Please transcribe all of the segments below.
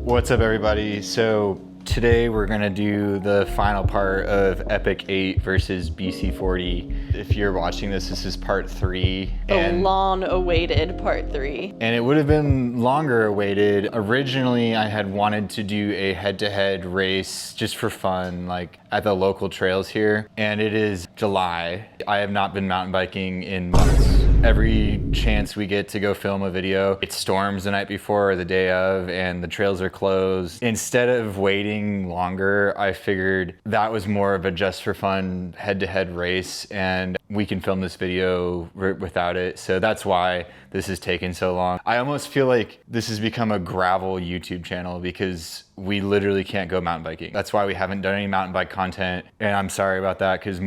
What's up, everybody? So today we're gonna do the final part of Epic 8 versus BC40. If you're watching this, this is part 3. The long-awaited part 3. And it would have been longer awaited. Originally, I had wanted to do a head-to-head race just for fun, like at the local trails here. And it is July. I have not been mountain biking in months. Every chance we get to go film a video, it storms the night before or the day of, and the trails are closed. Instead of waiting longer, I figured that was more of a just for fun head-to-head race, and we can film this video without it. So that's why this has taken so long. I almost feel like this has become a gravel YouTube channel because we literally can't go mountain biking. That's why we haven't done any mountain bike content, and I'm sorry about that because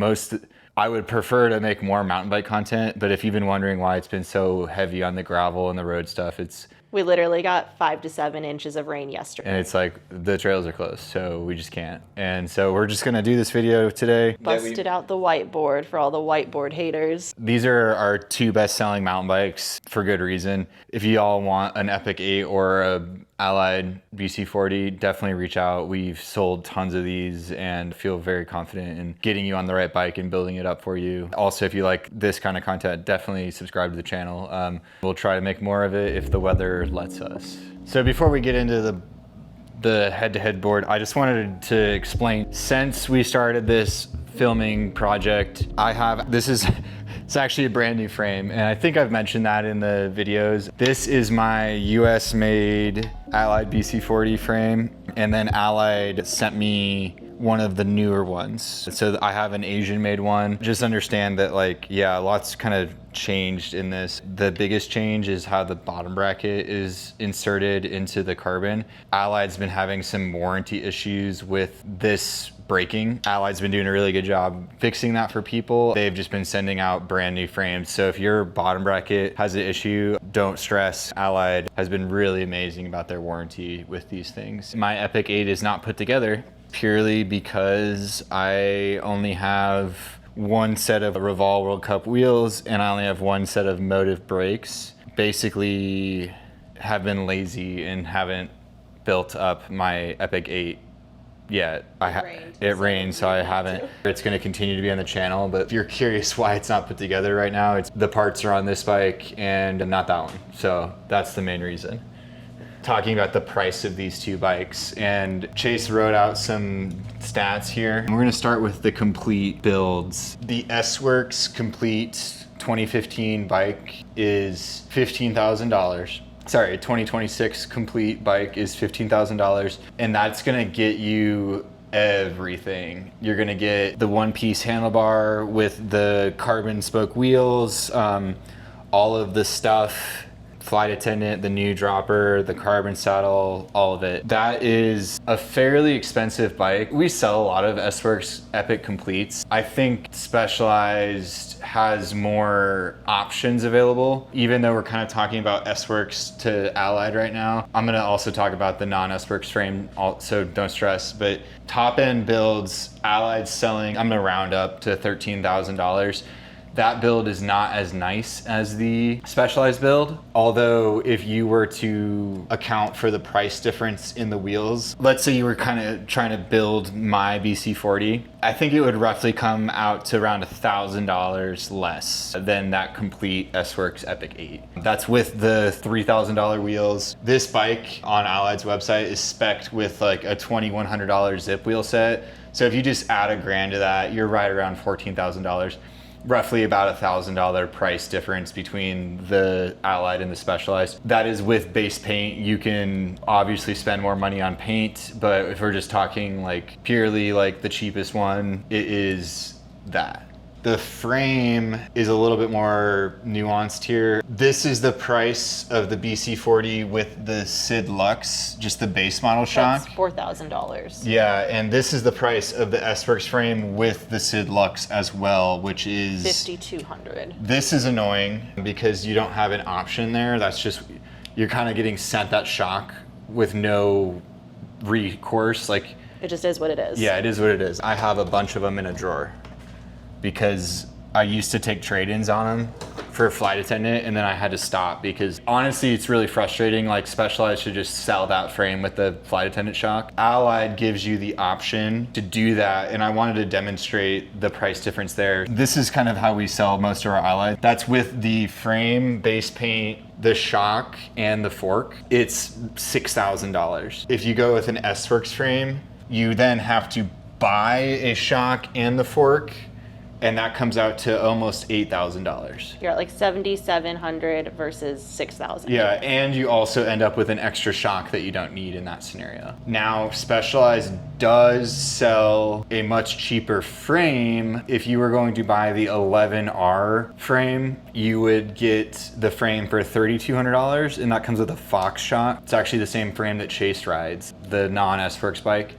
I would prefer to make more mountain bike content, but if you've been wondering why it's been so heavy on the gravel and the road stuff, we literally got 5 to 7 inches of rain yesterday. And it's like the trails are closed, so we just can't. And so we're just gonna do this video today. Busted out the whiteboard for all the whiteboard haters. These are our 2 best-selling mountain bikes for good reason. If you all want an Epic 8 or a Allied BC40, definitely reach out. We've sold tons of these and feel very confident in getting you on the right bike and building it up for you. Also, if you like this kind of content, definitely subscribe to the channel. We'll try to make more of it if the weather lets us. So before we get into the head-to-head board, I just wanted to explain, since we started this filming project, it's actually a brand new frame, and I think I've mentioned that in the videos. This is my US made Allied BC40 frame, and then Allied sent me one of the newer ones. So I have an Asian made one. Just understand that, like, yeah, lots kind of changed in this. The biggest change is how the bottom bracket is inserted into the carbon. Allied's been having some warranty issues with this breaking. Allied's been doing a really good job fixing that for people. They've just been sending out brand new frames. So if your bottom bracket has an issue, don't stress. Allied has been really amazing about their warranty with these things. My Epic 8 is not put together purely because I only have one set of Revolve World Cup wheels and I only have one set of Motive brakes. Basically have been lazy and haven't built up my Epic 8 yet. It rained, so I haven't. It's going to continue to be on the channel, but if you're curious why it's not put together right now, the parts are on this bike and not that one. So that's the main reason. Talking about the price of these 2 bikes, and Chase wrote out some stats here. We're going to start with the complete builds. The S-Works Complete 2015 bike is $15,000. Sorry, 2026 complete bike is $15,000, and that's gonna get you everything. You're gonna get the one-piece handlebar with the carbon spoke wheels, all of the stuff, flight attendant, the new dropper, the carbon saddle, all of it. That is a fairly expensive bike. We sell a lot of S-Works Epic Completes. I think Specialized has more options available, even though we're kind of talking about S-Works to Allied right now. I'm gonna also talk about the non-S-Works frame, so don't stress, but top end builds, Allied's selling, I'm gonna round up to $13,000. That build is not as nice as the Specialized build. Although if you were to account for the price difference in the wheels, let's say you were kind of trying to build my BC40, I think it would roughly come out to around $1,000 less than that complete S-Works Epic 8. That's with the $3,000 wheels. This bike on Allied's website is spec'd with like a $2,100 zip wheel set. So if you just add $1,000 to that, you're right around $14,000. Roughly about $1,000 price difference between the Allied and the Specialized. That is with base paint. You can obviously spend more money on paint, but if we're just talking like purely like the cheapest one, it is that. The frame is a little bit more nuanced here. This is the price of the BC40 with the Sid Lux, just the base model shock. That's $4,000. Yeah, and this is the price of the S-Works frame with the Sid Lux as well, which is $5,200. This is annoying because you don't have an option there. That's just, you're kind of getting sent that shock with no recourse. Like, it just is what it is. Yeah, it is what it is. I have a bunch of them in a drawer because I used to take trade-ins on them for a flight attendant, and then I had to stop because honestly it's really frustrating. Like Specialized should just sell that frame with the flight attendant shock. Allied gives you the option to do that, and I wanted to demonstrate the price difference there. This is kind of how we sell most of our Allied. That's with the frame, base paint, the shock, and the fork. It's $6,000. If you go with an S-Works frame, you then have to buy a shock and the fork, and that comes out to almost $8,000. You're at like 7,700 versus 6,000. Yeah, and you also end up with an extra shock that you don't need in that scenario. Now, Specialized does sell a much cheaper frame. If you were going to buy the 11R frame, you would get the frame for $3,200, and that comes with a Fox shock. It's actually the same frame that Chase rides, the non-S-Works bike.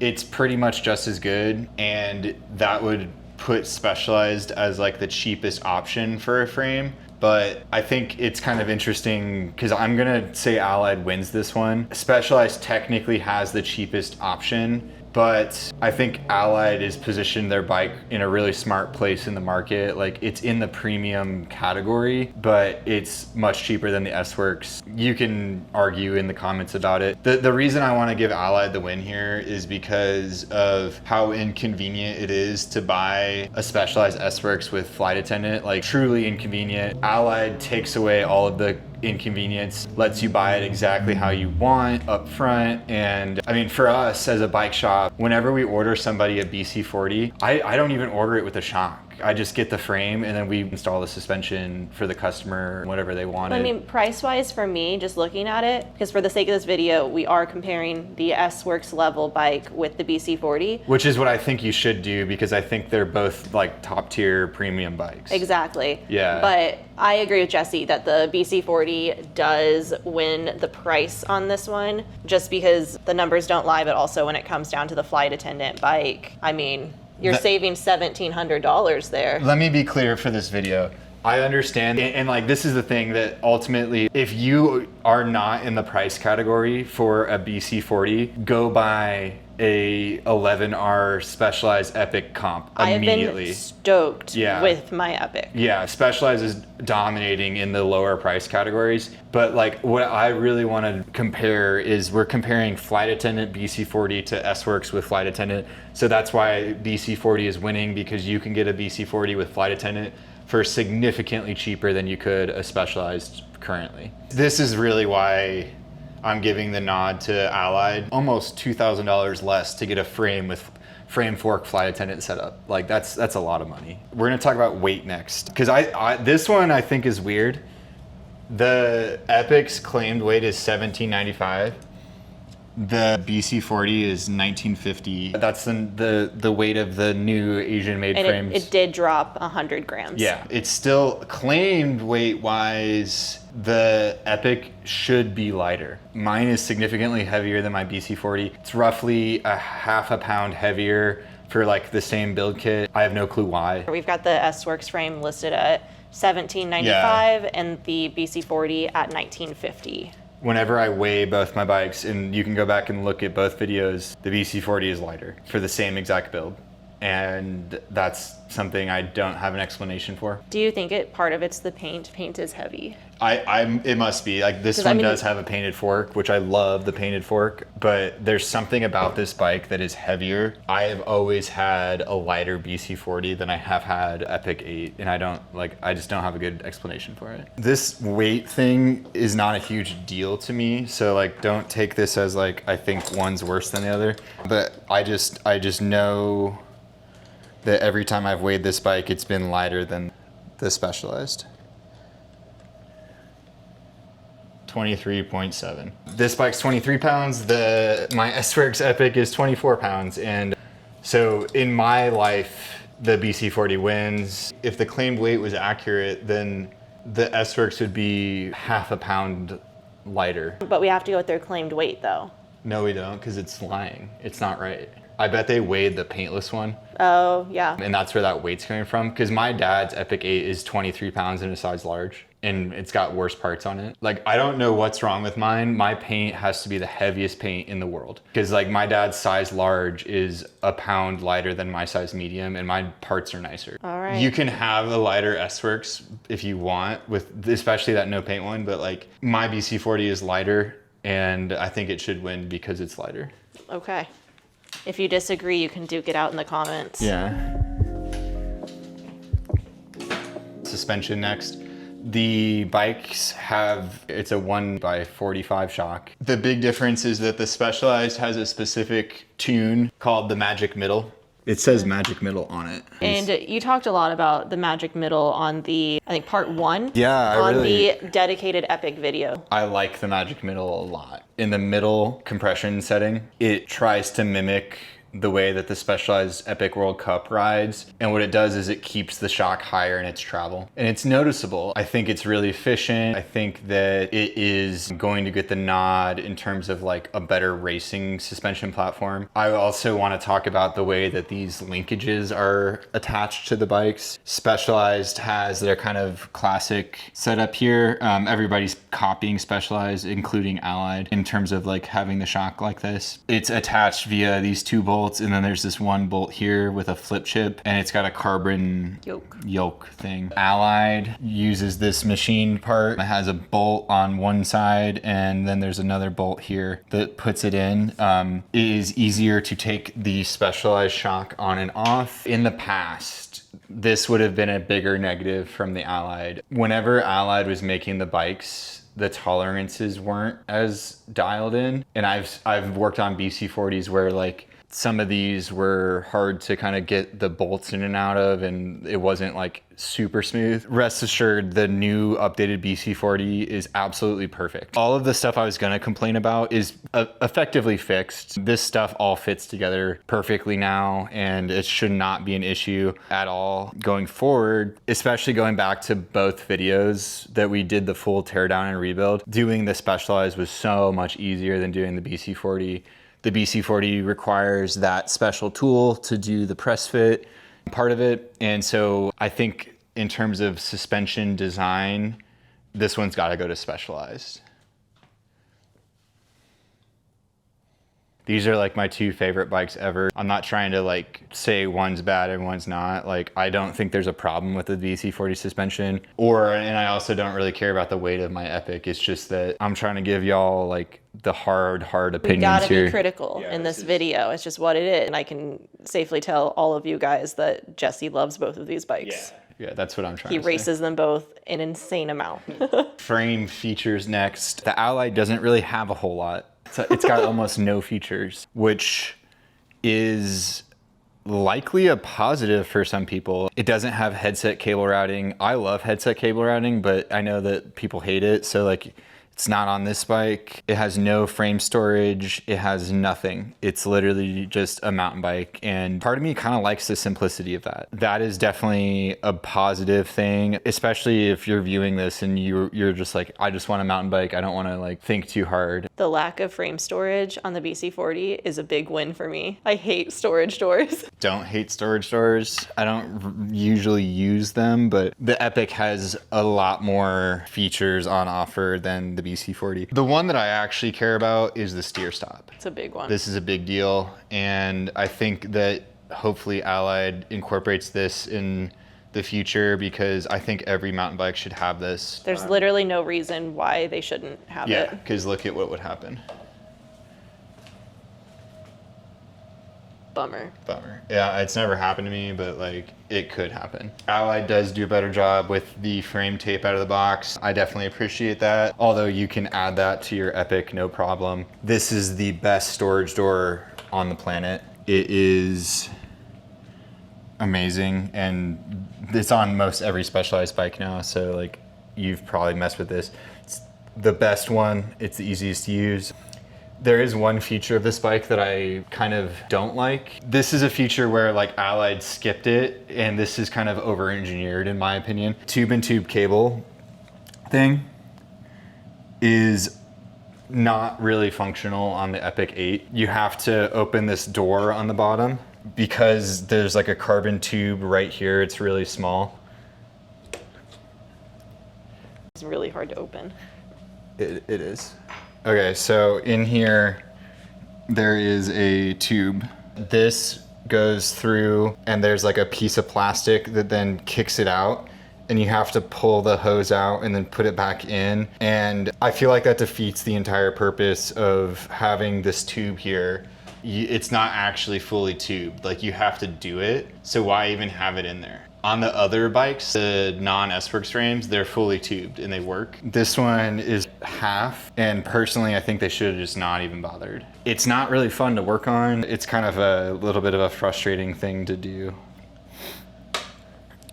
It's pretty much just as good, and that would put Specialized as like the cheapest option for a frame. But I think it's kind of interesting because I'm gonna say Allied wins this one. Specialized technically has the cheapest option, but I think Allied is positioned their bike in a really smart place in the market. Like it's in the premium category, but it's much cheaper than the S-Works. You can argue in the comments about it. The reason I want to give Allied the win here is because of how inconvenient it is to buy a Specialized S-Works with flight attendant, like truly inconvenient. Allied takes away all of the inconvenience, lets you buy it exactly how you want up front. And I mean, for us as a bike shop, whenever we order somebody a BC40, I don't even order it with a shock. I just get the frame and then we install the suspension for the customer, whatever they wanted. I mean, price-wise for me, just looking at it, because for the sake of this video, we are comparing the S-Works level bike with the BC40. Which is what I think you should do because I think they're both like top tier premium bikes. Exactly. Yeah. But I agree with Jesse that the BC40 does win the price on this one, just because the numbers don't lie, but also when it comes down to the flight attendant bike, I mean, you're saving $1,700 there. Let me be clear for this video. I understand, and like this is the thing that ultimately, if you are not in the price category for a BC40, go buy a 11R Specialized Epic comp immediately. I've been stoked with my Epic. Yeah, Specialized is dominating in the lower price categories, but like what I really want to compare is we're comparing flight attendant BC40 to S-Works with flight attendant. So that's why BC40 is winning, because you can get a BC40 with flight attendant for significantly cheaper than you could a Specialized currently. This is really why I'm giving the nod to Allied. Almost $2,000 less to get a frame with frame, fork, flight attendant setup. Like that's a lot of money. We're gonna talk about weight next, because this one I think is weird. The Epic's claimed weight is 1795. The BC40 is 1950. That's the weight of the new Asian made frames. It did drop 100 grams. Yeah, it's still claimed weight wise. The Epic should be lighter. Mine is significantly heavier than my BC40. It's roughly a half a pound heavier for like the same build kit. I have no clue why. We've got the S-Works frame listed at $1,795 and the BC40 at $1,950. Whenever I weigh both my bikes, and you can go back and look at both videos, the BC40 is lighter for the same exact build. And that's something I don't have an explanation for. Do you think part of it's the paint? Paint is heavy. It must be. Like this one does have a painted fork, which I love the painted fork, but there's something about this bike that is heavier. I have always had a lighter BC40 than I have had Epic 8, and I just don't have a good explanation for it. This weight thing is not a huge deal to me, so like don't take this as like I think one's worse than the other, but I just know that every time I've weighed this bike, it's been lighter than the Specialized. 23.7. This bike's 23 pounds. My S-Works Epic is 24 pounds. And so in my life, the BC40 wins. If the claimed weight was accurate, then the S-Works would be half a pound lighter. But we have to go with their claimed weight though. No, we don't, because it's lying. It's not right. I bet they weighed the paintless one. Oh, yeah. And that's where that weight's coming from. Because my dad's Epic 8 is 23 pounds in a size large. and it's got worse parts on it. Like, I don't know what's wrong with mine. My paint has to be the heaviest paint in the world. Because like my dad's size large is a pound lighter than my size medium, and my parts are nicer. All right. You can have a lighter S-Works if you want, with especially that no paint one, but like my BC40 is lighter, and I think it should win because it's lighter. Okay. If you disagree, you can duke it out in the comments. Yeah. Suspension next. The bikes have, it's a 1x45 shock. The big difference is that the Specialized has a specific tune called the Magic Middle. It says Magic Middle on it. And you talked a lot about the Magic Middle on the, I think, part 1. Yeah, on the dedicated Epic video. I like the Magic Middle a lot. In the middle compression setting, it tries to mimic the way that the Specialized Epic World Cup rides. And what it does is it keeps the shock higher in its travel. And it's noticeable. I think it's really efficient. I think that it is going to get the nod in terms of like a better racing suspension platform. I also want to talk about the way that these linkages are attached to the bikes. Specialized has their kind of classic setup here. Everybody's copying Specialized, including Allied, in terms of like having the shock like this. It's attached via these 2 bolts, and then there's this 1 bolt here with a flip chip, and it's got a carbon yoke thing. Allied uses this machine part. It has a bolt on one side, and then there's another bolt here that puts it in. It is easier to take the Specialized shock on and off. In the past, this would have been a bigger negative from the Allied. Whenever Allied was making the bikes, the tolerances weren't as dialed in. And I've worked on BC40s where like some of these were hard to kind of get the bolts in and out of, and it wasn't like super smooth. Rest assured, the new updated BC40 is absolutely perfect. All of the stuff I was gonna complain about is effectively fixed. This stuff all fits together perfectly now, and it should not be an issue at all going forward, especially going back to both videos that we did the full teardown and rebuild. Doing the Specialized was so much easier than doing the BC40. The BC40 requires that special tool to do the press fit part of it. And so I think in terms of suspension design, this one's got to go to Specialized. These are like my 2 favorite bikes ever. I'm not trying to like say one's bad and one's not. Like, I don't think there's a problem with the BC40 suspension, and I also don't really care about the weight of my Epic. It's just that I'm trying to give y'all like the hard opinions We gotta here. be critical in this video. It's just what it is. And I can safely tell all of you guys that Jesse loves both of these bikes. Yeah, that's what I'm trying He to say. races them both an insane amount. Frame features next. The Allied doesn't really have a whole lot. It's got almost no features, which is likely a positive for some people. It doesn't have headset cable routing. I love headset cable routing, but I know that people hate it. So like, it's not on this bike. It has no frame storage. It has nothing. It's literally just a mountain bike. And part of me kind of likes the simplicity of that. That is definitely a positive thing, especially if you're viewing this and you're just like, I just want a mountain bike. I don't want to like think too hard. The lack of frame storage on the BC40 is a big win for me. I hate storage doors. Don't hate storage doors. I don't usually use them, but the Epic has a lot more features on offer than the BC40. The one that I actually care about is the steer stop. It's a big one. This is a big deal, and I think that hopefully Allied incorporates this in the future, because I think every mountain bike should have this. There's literally no reason why they shouldn't have it. Yeah, because look at what would happen. Bummer. Yeah, it's never happened to me, but like it could happen. Allied does do a better job with the frame tape out of the box. I definitely appreciate that. Although you can add that to your Epic, no problem. This is the best storage door on the planet. It is amazing, and it's on most every Specialized bike now. So like, you've probably messed with this. It's the best one. It's the easiest to use. There is one feature of this bike that I kind of don't like. This is a feature where like Allied skipped it, and this is kind of over-engineered in my opinion. Tube-in-tube cable thing is not really functional on the Epic 8. You have to open this door on the bottom because there's like a carbon tube right here. It's really small. It's really hard to open. It is. Okay, so in here, there is a tube. This goes through and there's like a piece of plastic that then kicks it out, and you have to pull the hose out and then put it back in. And I feel like that defeats the entire purpose of having this tube here. It's not actually fully tubed. Like, you have to do it. So why even have it in there? On the other bikes, the non-S-Works frames, they're fully tubed and they work. This one is half, and personally, I think they should have just not even bothered. It's not really fun to work on. It's kind of a little bit of a frustrating thing to do.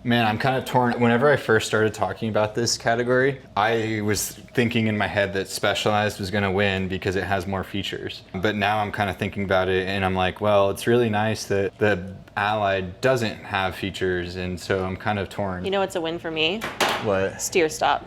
Man, I'm kind of torn. Whenever I first started talking about this category, I was thinking in my head that Specialized was going to win because it has more features. But now I'm kind of thinking about it and I'm like, well, it's really nice that the Allied doesn't have features, and so I'm kind of torn. You know what's a win for me? What? Steer stop.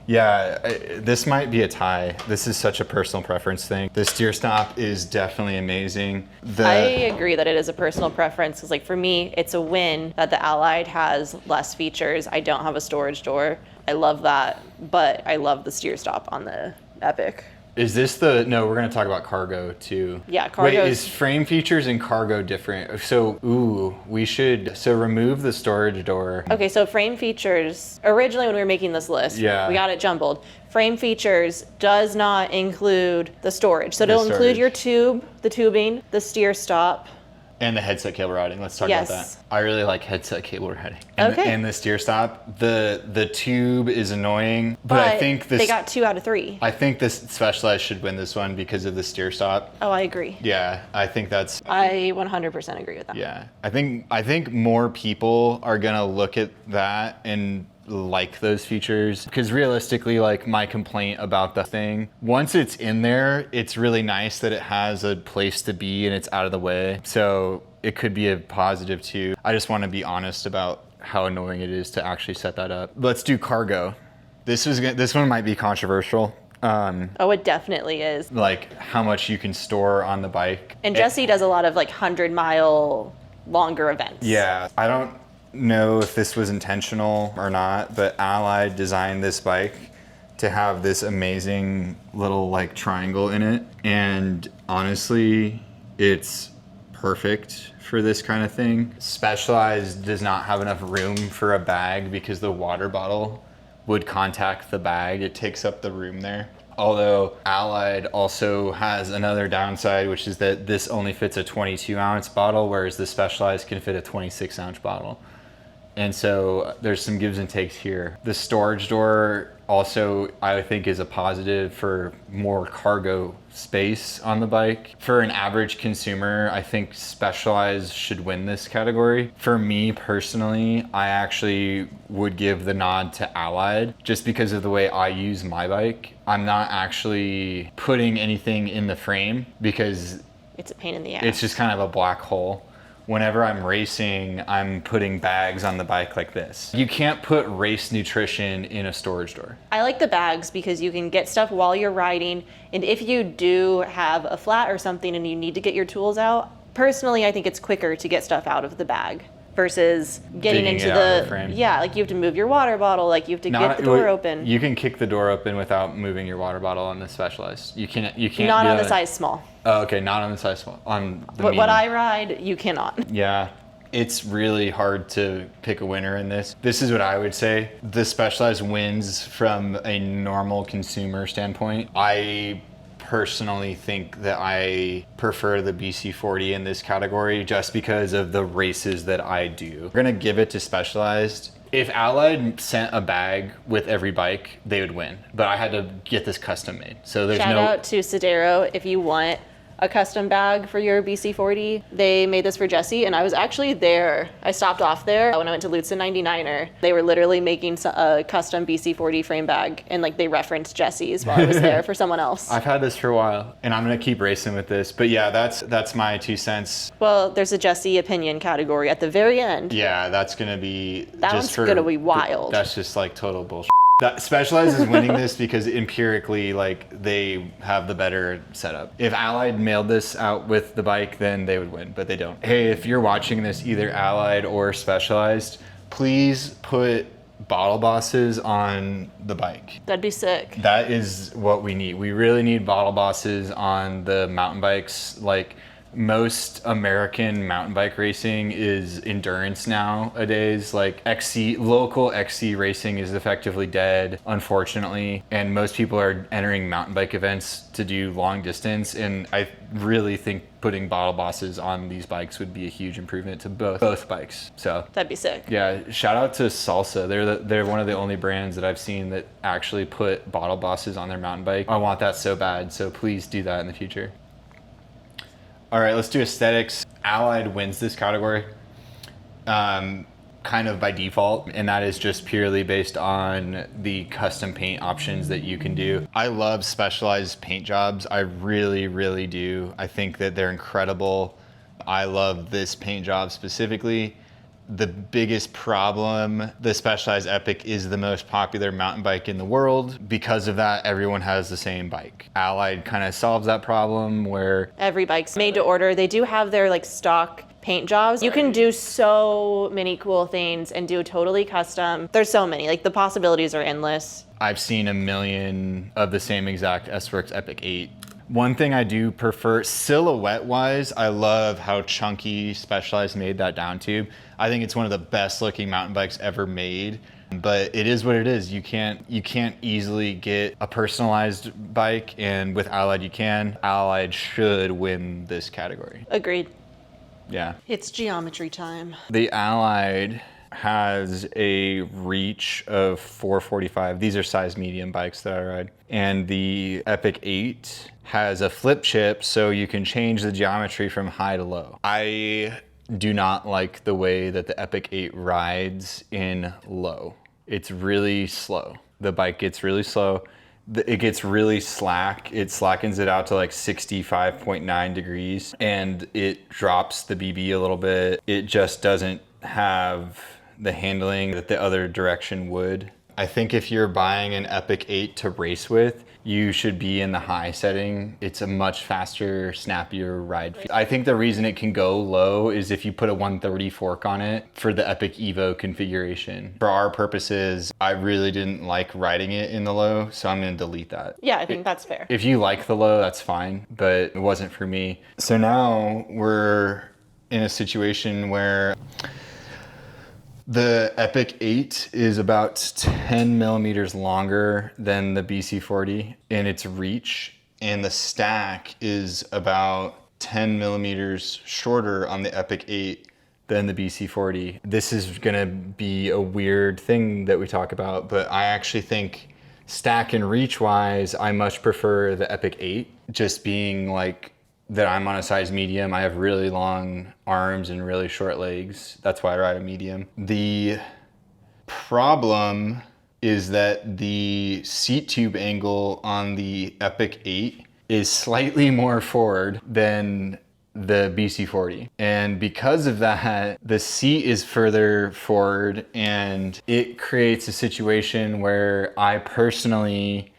Yeah, this might be a tie. This is such a personal preference thing. The steer stop is definitely amazing. I agree that it is a personal preference, because like for me, it's a win that the Allied has less features. I don't have a storage door. I love that, but I love the steer stop on the Epic. Is this the, no, we're gonna talk about cargo too. Yeah, cargo. Wait, is frame features and cargo different? So, so remove the storage door. Okay, so frame features, originally when we were making this list, Yeah. we got it jumbled. Frame features does not include the storage. So it'll include your tube, the tubing, the steer stop. And the headset cable routing. Let's talk Yes. about that. I really like headset cable routing. Okay. And the steer stop. The tube is annoying, but I think this. They got 2 out of 3. I think this Specialized should win this one because of the steer stop. Oh, I agree. Yeah, I think that's. I 100% agree with that. Yeah, I think more people are gonna look at that and like those features, because realistically, like, my complaint about the thing, once it's in there, it's really nice that it has a place to be and it's out of the way, so it could be a positive too. I just want to be honest about how annoying it is to actually set that up. Let's do cargo. This one might be controversial. Oh, it definitely is. Like how much you can store on the bike. And Jesse does a lot of like 100-mile longer events. Yeah, I don't know if this was intentional or not, but Allied designed this bike to have this amazing little like triangle in it, and honestly, it's perfect for this kind of thing. Specialized does not have enough room for a bag because the water bottle would contact the bag. It takes up the room there. Although Allied also has another downside, which is that this only fits a 22-ounce bottle, whereas the Specialized can fit a 26-ounce bottle. And so there's some gives and takes here. The storage door also, I think, is a positive for more cargo space on the bike. For an average consumer, I think Specialized should win this category. For me personally, I actually would give the nod to Allied just because of the way I use my bike. I'm not actually putting anything in the frame because it's a pain in the ass. It's just kind of a black hole. Whenever I'm racing, I'm putting bags on the bike like this. You can't put race nutrition in a storage door. I like the bags because you can get stuff while you're riding, and if you do have a flat or something and you need to get your tools out, personally I think it's quicker to get stuff out of the bag versus getting Digging into it out of the the frame. Yeah, like you have to move your water bottle, like you have to get the door open. You can kick the door open without moving your water bottle on the Specialized. You can't Not do on that. the size small. Oh, okay, not on the size small. On the But what medium. I ride, you cannot. Yeah, it's really hard to pick a winner in this. This is what I would say. The Specialized wins from a normal consumer standpoint. I personally think that I prefer the BC40 in this category just because of the races that I do. We're gonna give it to Specialized. If Allied sent a bag with every bike, they would win. But I had to get this custom made. So there's Shout out to Sodero if you want a custom bag for your BC40. They made this for Jesse, and I was actually there. I stopped off there when I went to Lutz 99er. They were literally making a custom BC40 frame bag, and like they referenced Jesse's while I was there for someone else. I've had this for a while, and I'm gonna keep racing with this. But yeah, that's my 2 cents. Well, there's a Jesse opinion category at the very end. Yeah, that's gonna be That just one's gonna be wild. That's just like total bullshit. That Specialized is winning this because empirically, like, they have the better setup. If Allied mailed this out with the bike, then they would win, but they don't. Hey, if you're watching this, either Allied or Specialized, please put bottle bosses on the bike. That'd be sick. That is what we need. We really need bottle bosses on the mountain bikes. Like, most American mountain bike racing is endurance nowadays. Like, local XC racing is effectively dead, unfortunately. And most people are entering mountain bike events to do long distance. And I really think putting bottle bosses on these bikes would be a huge improvement to both bikes. So That'd be sick. yeah, shout out to Salsa. They're one of the only brands that I've seen that actually put bottle bosses on their mountain bike. I want that so bad. So please do that in the future. All right, let's do aesthetics. Allied wins this category, kind of by default, and that is just purely based on the custom paint options that you can do. I love Specialized paint jobs. I really, really do. I think that they're incredible. I love this paint job specifically. The biggest problem, the Specialized Epic is the most popular mountain bike in the world. Because of that, everyone has the same bike. Allied kind of solves that problem where Every bike's made to order. They do have their like stock paint jobs. You can do so many cool things and do totally custom. There's so many, like the possibilities are endless. I've seen a million of the same exact S-Works Epic 8. One thing I do prefer, silhouette-wise, I love how chunky Specialized made that down tube. I think it's one of the best looking mountain bikes ever made, but it is what it is. You can't easily get a personalized bike, and with Allied you can. Allied should win this category. Agreed. Yeah. It's geometry time. The Allied has a reach of 445. These are size medium bikes that I ride. And the Epic 8 has a flip chip, so you can change the geometry from high to low. I do not like the way that the Epic 8 rides in low. It's really slow. The bike gets really slow. It gets really slack. It slackens it out to like 65.9 degrees, and it drops the BB a little bit. It just doesn't have the handling that the other direction would. I think if you're buying an Epic 8 to race with, you should be in the high setting. It's a much faster, snappier ride. I think the reason it can go low is if you put a 130 fork on it for the Epic Evo configuration. For our purposes, I really didn't like riding it in the low, so I'm gonna delete that. Yeah, I think that's fair. If you like the low, that's fine, but it wasn't for me. So now we're in a situation where the Epic 8 is about 10 millimeters longer than the BC40 in its reach, and the stack is about 10 millimeters shorter on the Epic 8 than the BC40. This is gonna be a weird thing that we talk about, but I actually think stack and reach wise, I much prefer the Epic 8, just being like that I'm on a size medium. I have really long arms and really short legs. That's why I ride a medium. The problem is that the seat tube angle on the Epic 8 is slightly more forward than the BC40. And because of that, the seat is further forward, and it creates a situation where I personally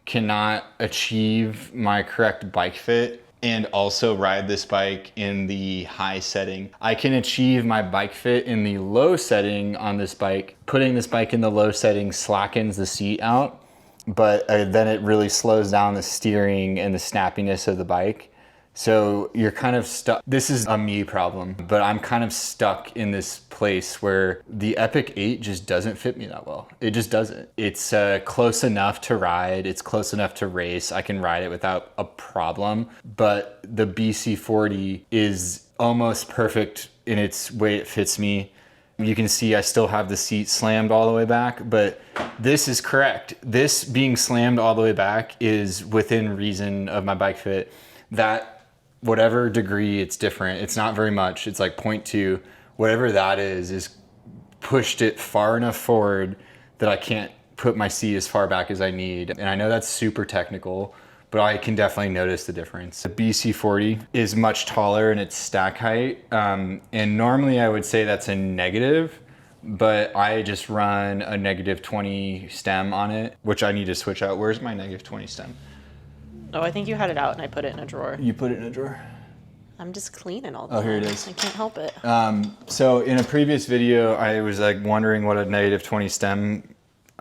cannot achieve my correct bike fit and also ride this bike in the high setting. I can achieve my bike fit in the low setting on this bike. Putting this bike in the low setting slackens the seat out, but then it really slows down the steering and the snappiness of the bike. So you're kind of stuck. This is a me problem, but I'm kind of stuck in this place where the Epic 8 just doesn't fit me that well. It just doesn't. It's close enough to ride. It's close enough to race. I can ride it without a problem, but the BC40 is almost perfect in its way it fits me. You can see I still have the seat slammed all the way back, but this is correct. This being slammed all the way back is within reason of my bike fit. That whatever degree it's different, it's not very much, it's like 0.2, whatever that is pushed it far enough forward that I can't put my seat as far back as I need. And I know that's super technical, but I can definitely notice the difference. The BC40 is much taller in its stack height, and normally I would say that's a negative, but I just run a -20 stem on it, which I need to switch out. Where's my -20 stem? Oh, I think you had it out and I put it in a drawer. You put it in a drawer? I'm just cleaning all the Oh, here it time. is. I can't help it. So in a previous video, I was like wondering what a -20 stem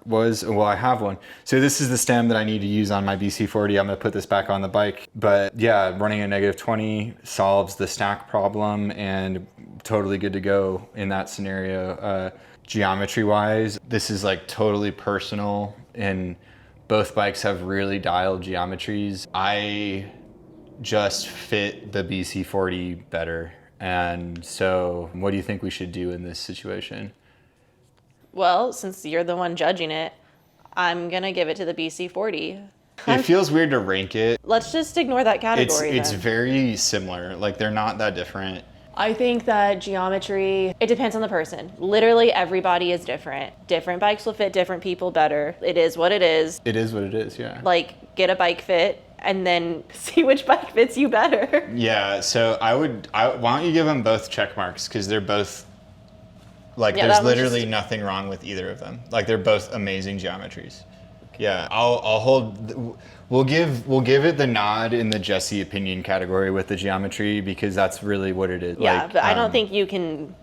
was. Well, I have one. So this is the stem that I need to use on my BC40. I'm gonna put this back on the bike. But yeah, running a -20 solves the stack problem and totally good to go in that scenario. Geometry wise, this is like totally personal and both bikes have really dialed geometries. I just fit the BC40 better. And so what do you think we should do in this situation? Well, since you're the one judging it, I'm going to give it to the BC40. It feels weird to rank it. Let's just ignore that category It's then. very similar. Like they're not that different. I think that geometry, it depends on the person. Literally everybody is different. Different bikes will fit different people better. It is what it is. It is what it is, yeah. Like, get a bike fit and then see which bike fits you better. Yeah, so why don't you give them both check marks? Because they're both, like, Yeah, there's that one's literally just- nothing wrong with either of them. Like, they're both amazing geometries. Yeah, I'll hold. We'll give it the nod in the Jesse opinion category with the geometry because that's really what it is. Yeah, like, but I don't think you can.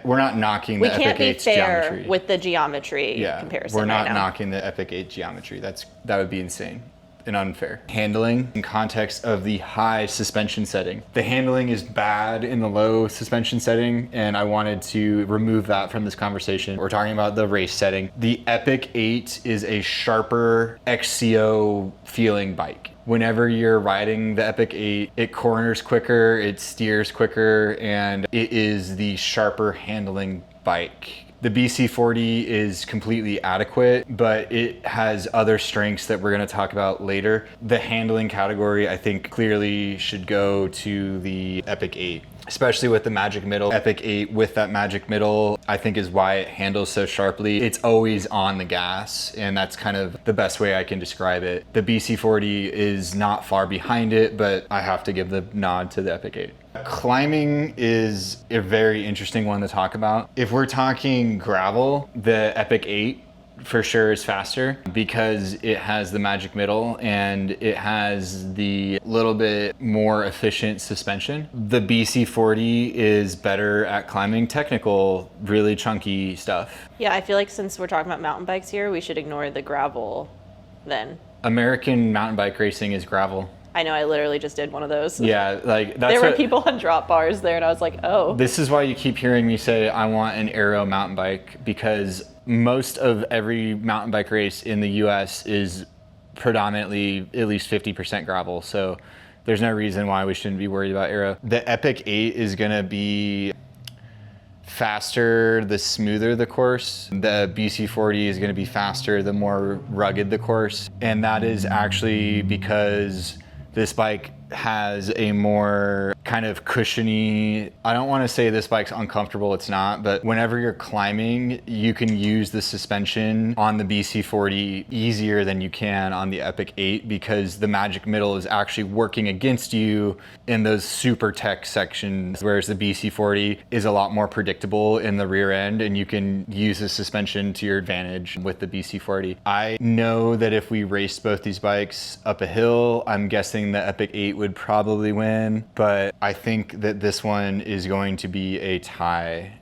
we're not knocking We the can't Epic be 8's fair geometry. with the geometry Yeah, comparison. we're not right now. knocking the Epic 8 geometry. That would be insane and unfair. Handling in context of the high suspension setting. The handling is bad in the low suspension setting, and I wanted to remove that from this conversation. We're talking about the race setting. The Epic 8 is a sharper XCO feeling bike. Whenever you're riding the Epic 8, it corners quicker, it steers quicker, and it is the sharper handling bike. The BC40 is completely adequate, but it has other strengths that we're going to talk about later. The handling category, I think, clearly should go to the Epic 8, especially with the magic middle. Epic 8 with that magic middle, I think is why it handles so sharply. It's always on the gas, and that's kind of the best way I can describe it. The BC40 is not far behind it, but I have to give the nod to the Epic 8. Climbing is a very interesting one to talk about. If we're talking gravel, the Epic 8 for sure is faster because it has the magic middle and it has the little bit more efficient suspension. The BC40 is better at climbing technical, really chunky stuff. Yeah, I feel like since we're talking about mountain bikes here, we should ignore the gravel then. American mountain bike racing is gravel. I know, I literally just did one of those. Yeah, like that's There were what, people on drop bars there, and I was like, oh. This is why you keep hearing me say I want an aero mountain bike, because most of every mountain bike race in the US is predominantly at least 50% gravel. So there's no reason why we shouldn't be worried about aero. The Epic 8 is gonna be faster the smoother the course. The BC40 is gonna be faster the more rugged the course. And that is actually because this bike has a more kind of cushiony, I don't want to say this bike's uncomfortable, it's not, but whenever you're climbing, you can use the suspension on the BC40 easier than you can on the Epic 8 because the magic middle is actually working against you in those super tech sections, whereas the BC40 is a lot more predictable in the rear end and you can use the suspension to your advantage with the BC40. I know that if we raced both these bikes up a hill, I'm guessing the Epic 8 would probably win, but I think that this one is going to be a tie.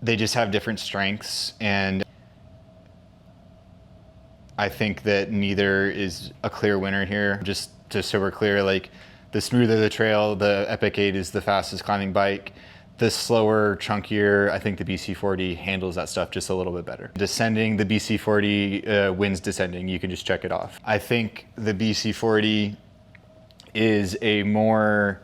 They just have different strengths, and I think that neither is a clear winner here. Just so we're clear, like the smoother the trail, the Epic 8 is the fastest climbing bike. The slower, chunkier, I think the BC40 handles that stuff just a little bit better. Descending, the BC40 wins descending. You can just check it off. I think the BC40 is a more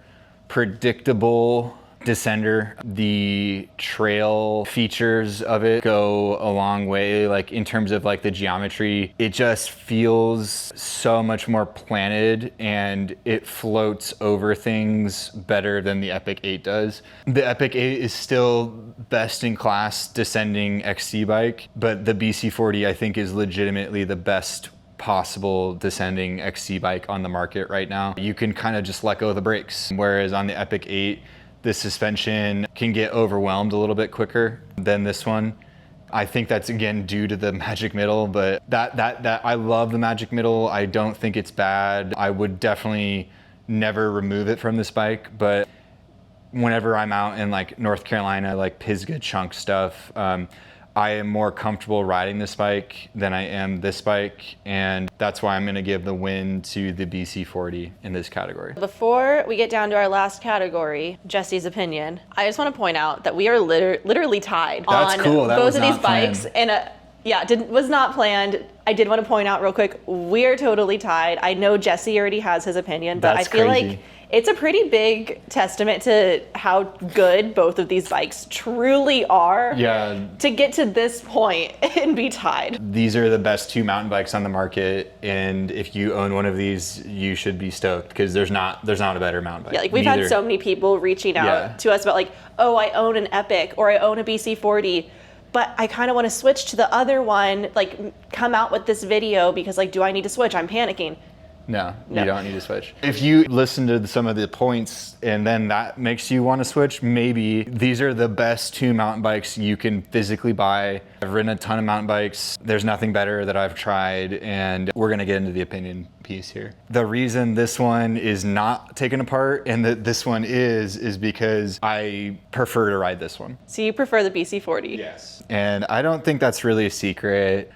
predictable descender. The trail features of it go a long way, like in terms of like the geometry. It just feels so much more planted and it floats over things better than the Epic 8 does. The Epic 8 is still best in class descending XC bike, but the BC40 I think is legitimately the best possible descending XC bike on the market right now. You can kind of just let go of the brakes, whereas on the Epic 8, the suspension can get overwhelmed a little bit quicker than this one. I think that's again due to the magic middle, but that I love the magic middle. I don't think it's bad. I would definitely never remove it from this bike, but whenever I'm out in like North Carolina, like Pisgah chunk stuff, I am more comfortable riding this bike than I am this bike, and that's why I'm going to give the win to the BC40 in this category. Before we get down to our last category, Jesse's opinion, I just want to point out that we are literally tied That's on cool. That both was of these not planned. bikes. And was not planned. I did want to point out real quick, we are totally tied. I know Jesse already has his opinion, but That's I feel crazy. like it's a pretty big testament to how good both of these bikes truly are to get to this point and be tied. These are the best 2 mountain bikes on the market, and if you own one of these, you should be stoked because there's not a better mountain bike. Yeah, like we've had so many people reaching out to us about like, oh, I own an Epic or I own a BC40, but I kind of want to switch to the other one, like come out with this video because like, do I need to switch? I'm panicking. No, you don't need to switch. If you listen to some of the points and then that makes you want to switch, maybe these are the best 2 mountain bikes you can physically buy. I've ridden a ton of mountain bikes. There's nothing better that I've tried, and we're gonna get into the opinion piece here. The reason this one is not taken apart and that this one is because I prefer to ride this one. So you prefer the BC40? Yes. And I don't think that's really a secret.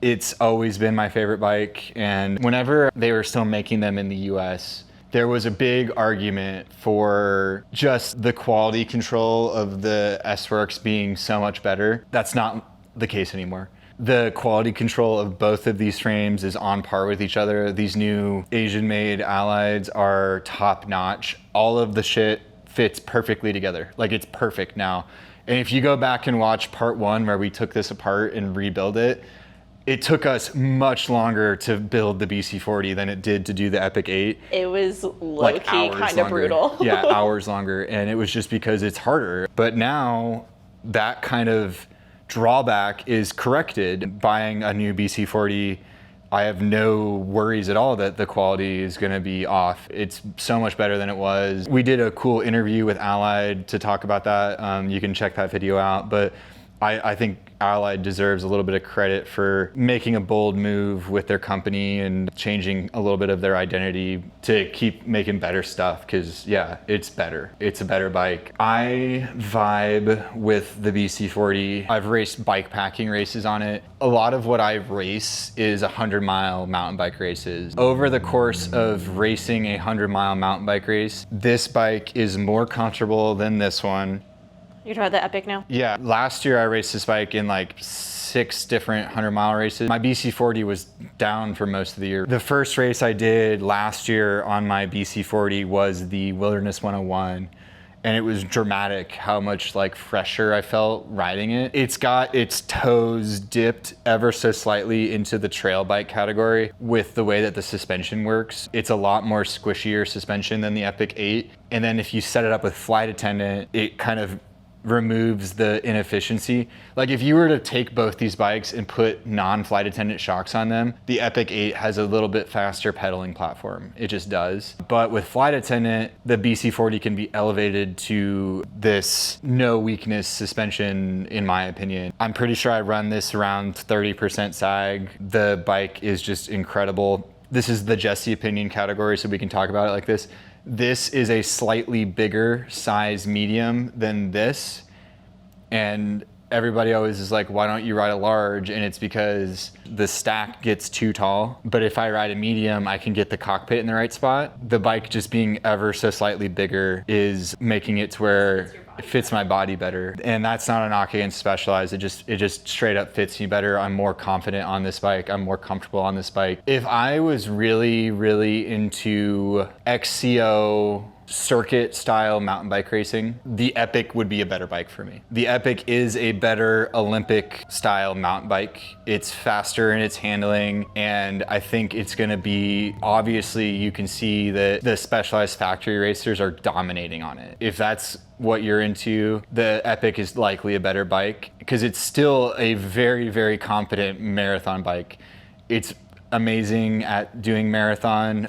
It's always been my favorite bike, and whenever they were still making them in the US, there was a big argument for just the quality control of the S-Works being so much better. That's not the case anymore. The quality control of both of these frames is on par with each other. These new Asian-made Allieds are top-notch. All of the shit fits perfectly together. Like, it's perfect now. And if you go back and watch part 1 where we took this apart and rebuild it, it took us much longer to build the BC40 than it did to do the Epic 8. It was low-key kind of brutal. Yeah, hours longer, and it was just because it's harder. But now that kind of drawback is corrected. Buying a new BC40, I have no worries at all that the quality is going to be off. It's so much better than it was. We did a cool interview with Allied to talk about that. You can check that video out, but I think Allied deserves a little bit of credit for making a bold move with their company and changing a little bit of their identity to keep making better stuff, because yeah, it's better. It's a better bike. I vibe with the BC40. I've raced bike packing races on it. A lot of what I race is 100-mile mountain bike races. Over the course of racing a 100-mile mountain bike race, this bike is more comfortable than this one. You're talking about the Epic now? Yeah, last year I raced this bike in like 6 different 100-mile races. My BC40 was down for most of the year. The first race I did last year on my BC40 was the Wilderness 101. And it was dramatic how much like fresher I felt riding it. It's got its toes dipped ever so slightly into the trail bike category with the way that the suspension works. It's a lot more squishier suspension than the Epic 8. And then if you set it up with flight attendant, it kind of removes the inefficiency. Like if you were to take both these bikes and put non-flight attendant shocks on them, the Epic 8 has a little bit faster pedaling platform. It just does. But with flight attendant, the BC40 can be elevated to this no weakness suspension, in my opinion. I'm pretty sure I run this around 30% sag. The bike is just incredible. This is the Jesse opinion category, so we can talk about it like this. This is a slightly bigger size medium than this, and everybody always is like, why don't you ride a large? And it's because the stack gets too tall. But if I ride a medium, I can get the cockpit in the right spot. The bike just being ever so slightly bigger is making it to where it fits my body better. And that's not a knock against Specialized. It just straight up fits me better. I'm more confident on this bike. I'm more comfortable on this bike. If I was really, really into XCO circuit style mountain bike racing, the Epic would be a better bike for me. The Epic is a better Olympic style mountain bike. It's faster in its handling, and I think it's gonna be, obviously you can see that the Specialized factory racers are dominating on it. If that's what you're into, the Epic is likely a better bike because it's still a very, very competent marathon bike. It's amazing at doing marathon.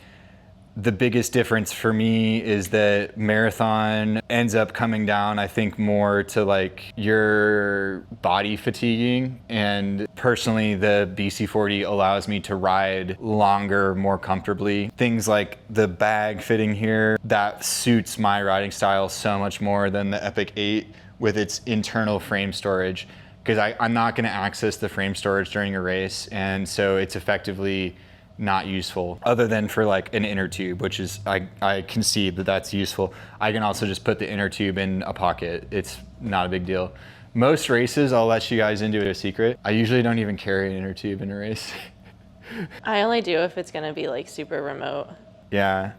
The biggest difference for me is that marathon ends up coming down, I think, more to like your body fatiguing. And personally, the BC40 allows me to ride longer, more comfortably. Things like the bag fitting here, that suits my riding style so much more than the Epic 8 with its internal frame storage, because I'm not going to access the frame storage during a race, and so it's effectively not useful other than for like an inner tube, which is I concede that that's useful. I can also just put the inner tube in a pocket. It's not a big deal. Most races, I'll let you guys into a secret, I usually don't even carry an inner tube in a race. I only do if it's gonna be like super remote. Yeah.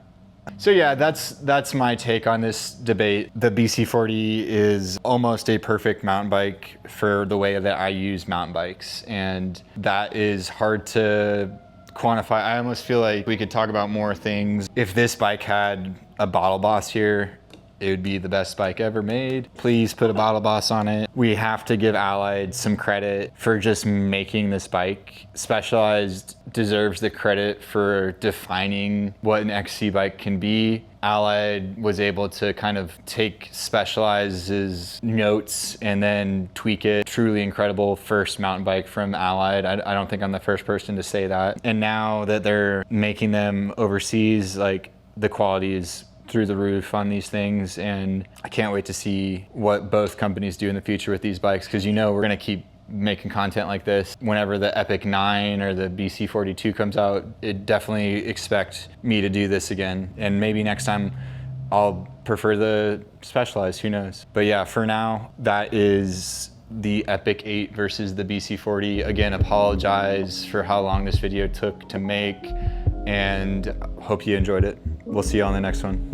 So yeah, that's my take on this debate. The BC40 is almost a perfect mountain bike for the way that I use mountain bikes, and that is hard to quantify. I almost feel like we could talk about more things. If this bike had a Bottle Boss here, it would be the best bike ever made. Please put a Bottle Boss on it. We have to give Allied some credit for just making this bike. Specialized deserves the credit for defining what an XC bike can be. Allied was able to kind of take Specialized's notes and then tweak it. Truly incredible first mountain bike from Allied. I don't think I'm the first person to say that. And now that they're making them overseas, like, the quality is through the roof on these things, and I can't wait to see what both companies do in the future with these bikes, because you know we're gonna keep making content like this. Whenever the Epic 9 or the BC42 comes out, it definitely expect me to do this again, and maybe next time I'll prefer the Specialized, who knows. But yeah, for now, that is the Epic 8 versus the BC40. Again, apologize for how long this video took to make, and hope you enjoyed it. We'll see you on the next one.